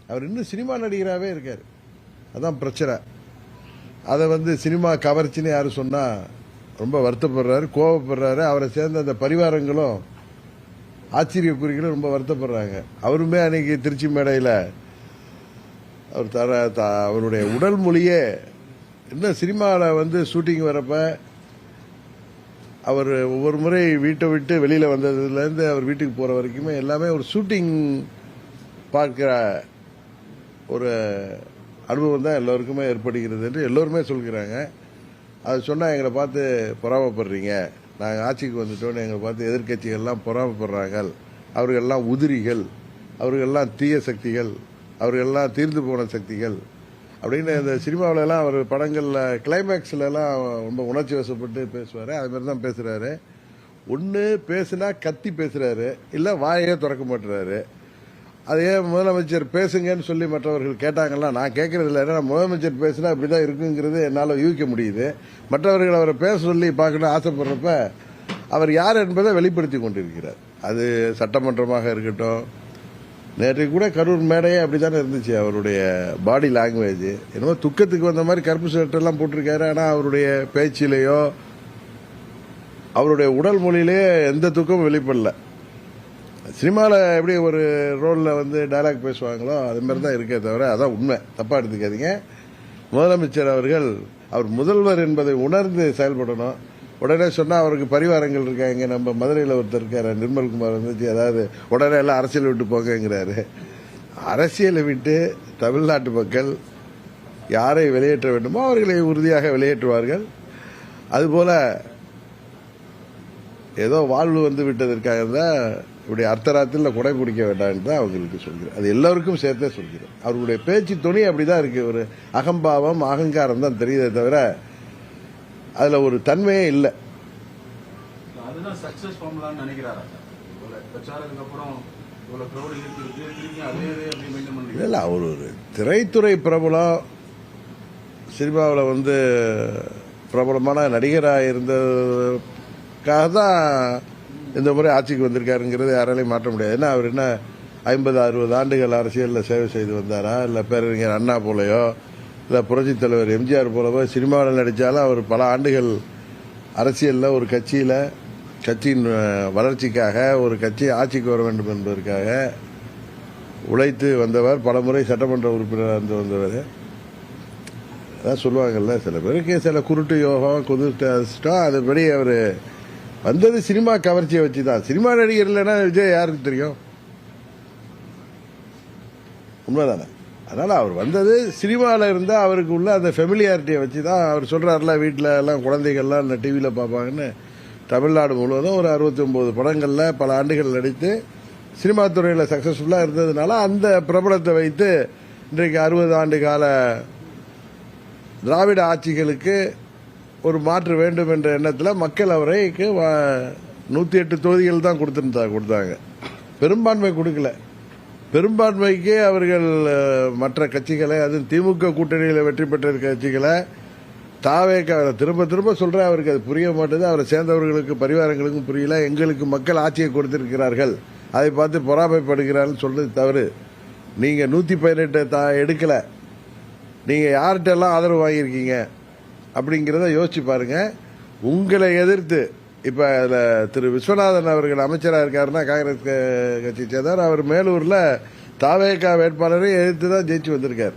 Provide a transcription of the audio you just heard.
அவர் இன்னும் சினிமா நடிகராகவே இருக்கார். அதான் பிரச்சனை. அதை சினிமா கவர்ச்சின்னு யாரும் சொன்னா ரொம்ப வருத்தப்படுறாரு, கோபப்படுறாரு. அவரை சேர்ந்த அந்த பரிவாரங்களும் ஆச்சரியக்குறிகளும் ரொம்ப வருத்தப்படுறாங்க. அவருமே அன்னைக்கு திருச்சி மேடையில் அவர் அவருடைய உடல் மொழியே இன்னும் சினிமாவில் ஷூட்டிங் வரப்ப அவர் ஒவ்வொரு முறை வீட்டை விட்டு வெளியில் வந்ததுலேருந்து அவர் வீட்டுக்கு போகிற வரைக்குமே எல்லாமே ஒரு ஷூட்டிங் பார்க்குற ஒரு அனுபவம் தான் எல்லோருக்குமே ஏற்படுகிறது என்று எல்லோருமே சொல்கிறாங்க. அது சொன்னால் எங்களை பார்த்து பொறாமப்படுறீங்க, நாங்கள் ஆட்சிக்கு வந்துட்டோன்னு எங்களை பார்த்து எதிர்கட்சிகள்லாம் பொறாமப்படுறாங்க, அவர்கள்லாம் உதிரிகள், அவர்கள்லாம் தீய சக்திகள், அவர்கள்லாம் தீர்ந்து போன சக்திகள் அப்படின்னு இந்த சினிமாவிலலாம் அவர் படங்களில் கிளைமேக்ஸ்லாம் ரொம்ப உணர்ச்சி வசப்பட்டு பேசுவார். அது மாதிரி தான் பேசுகிறாரு. ஒன்று பேசுனா கத்தி பேசுகிறாரு, இல்லை வாயே திறக்க மாட்டுறாரு. அதே முதலமைச்சர் பேசுங்கன்னு சொல்லி மற்றவர்கள் கேட்டாங்கலாம், நான் கேட்கறது இல்லை. ஏன்னா முதலமைச்சர் பேசுனா இப்படி தான் இருக்குங்கிறது என்னால் யூகிக்க முடியுது. மற்றவர்கள் அவரை பேச சொல்லி பார்க்கணும் ஆசைப்படுறப்ப அவர் யார் என்பதை வெளிப்படுத்தி கொண்டிருக்கிறார். அது சட்டமன்றமாக இருக்கட்டும், நேற்றைக்கு கூட கரூர் மேடையே அப்படித்தானே இருந்துச்சு. அவருடைய பாடி லாங்குவேஜ் என்னமோ துக்கத்துக்கு வந்த மாதிரி கருப்பு சட்டெல்லாம் போட்டிருக்காரு. ஆனால் அவருடைய பேச்சிலேயோ அவருடைய உடல் மொழியிலேயே எந்த துக்கமும் வெளிப்படல. சினிமாவில் எப்படி ஒரு ரோலில் டைலாக் பேசுவாங்களோ அது மாதிரி தான் இருக்கே தவிர, அதான் உண்மை, தப்பாக எடுத்துக்காதீங்க. முதலமைச்சர் அவர்கள் அவர் முதல்வர் என்பதை உணர்ந்து செயல்படணும். உடனே சொன்னால் அவருக்கு பரிவாரங்கள் இருக்காங்க. நம்ம மதுரையில் ஒருத்தர் இருக்காரு, நிர்மல்குமார் அதாவது உடனே எல்லாம் அரசியல் விட்டு போங்கிறாரு. அரசியலை விட்டு தமிழ்நாட்டு மக்கள் யாரை வெளியேற்ற வேண்டுமோ அவர்களை உறுதியாக வெளியேற்றுவார்கள். அதுபோல ஏதோ வாழ்வு விட்டதற்காக தான் இப்படி அர்த்தராத்தில் கொடை பிடிக்க வேண்டாம்னு தான் அவங்களுக்கு சொல்கிறேன். அது எல்லோருக்கும் சேர்த்தே சொல்கிறேன். அவர்களுடைய பேச்சு துணி அப்படிதான் இருக்கு. ஒரு அகம்பாவம், அகங்காரம் தான் தெரியுதே தவிர அதுல ஒரு தன்மையே இல்லை. இல்ல, அவர் ஒரு திரைத்துறை பிரபலம், சினிமாவில் பிரபலமான நடிகராக இருந்ததுக்காக தான் இந்த முறை ஆட்சிக்கு வந்திருக்காருங்கிறது யாராலையும் மாற்ற முடியாது. ஏன்னா அவர் என்ன 50-60 ஆண்டுகள் அரசியலில் சேவை செய்து வந்தாரா, இல்லை பேரறிஞர் அண்ணா போலையோ, இல்லை புரட்சித் தலைவர் எம்ஜிஆர் போலவோ சினிமாவில் நடித்தாலும் அவர் பல ஆண்டுகள் அரசியலில் ஒரு கட்சியின் வளர்ச்சிக்காக, ஒரு கட்சி ஆட்சிக்கு வர வேண்டும் என்பதற்காக உழைத்து வந்தவர். பல முறை சட்டமன்ற உறுப்பினராக வந்தவர். அதான் சொல்லுவாங்கல்ல, சில பேருக்கு சில குருட்டு யோகம் குதிர்ஷ்டம். அதுபடி அவர் வந்தது சினிமா கவர்ச்சியை வச்சு தான். சினிமா நடிகர் இல்லைன்னா விஜய் யாருக்கு தெரியும்? உண்மைதானே? அதனால அவர் வந்தது சினிமாவில் இருந்தால் அவருக்கு உள்ள அந்த ஃபெமிலியாரிட்டியை வச்சு தான். அவர் சொல்கிறாருல, வீட்டில் எல்லாம் குழந்தைகள்லாம் இந்த டிவியில் பார்ப்பாங்கன்னு. தமிழ்நாடு முழுவதும் ஒரு 69 படங்களில் பல ஆண்டுகள் நடித்து சினிமா துறையில் சக்ஸஸ்ஃபுல்லாக இருந்ததுனால அந்த பிரபலத்தை வைத்து இன்றைக்கு 60 ஆண்டு கால திராவிட ஆட்சிகளுக்கு ஒரு மாற்று வேண்டும் என்ற எண்ணத்தில் மக்கள் அவரைக்கு 108 தொகுதிகள் தான் கொடுத்தாங்க. பெரும்பான்மை கொடுக்கல. பெரும்பான்மைக்கு அவர்கள் மற்ற கட்சிகளை, அதுவும் திமுக கூட்டணியில் வெற்றி பெற்ற கட்சிகளை திரும்ப திரும்ப சொல்ற, அவருக்கு அது புரிய மாட்டேது. அவரை சேர்ந்தவர்களுக்கு பரிவாரங்களுக்கும் புரியல. எங்களுக்கு மக்கள் ஆட்சியை கொடுத்திருக்கிறார்கள், அதை பார்த்து பொறாமைப்படுகிறார்கள் சொல்றது தவறு. நீங்க 118 எடுக்கல, நீங்க யார்கிட்ட ஆதரவு வாங்கியிருக்கீங்க அப்படிங்கிறத யோசிச்சு பாருங்க. உங்களை எதிர்த்து இப்ப திரு விஸ்வநாதன் அவர்கள் அமைச்சராக இருக்காருன்னா காங்கிரஸ் கட்சி சேர்ந்தார். அவர் மேலூர்ல தாவேகா வேட்பாளரை எதிர்த்து தான் ஜெயிச்சு வந்திருக்கார்.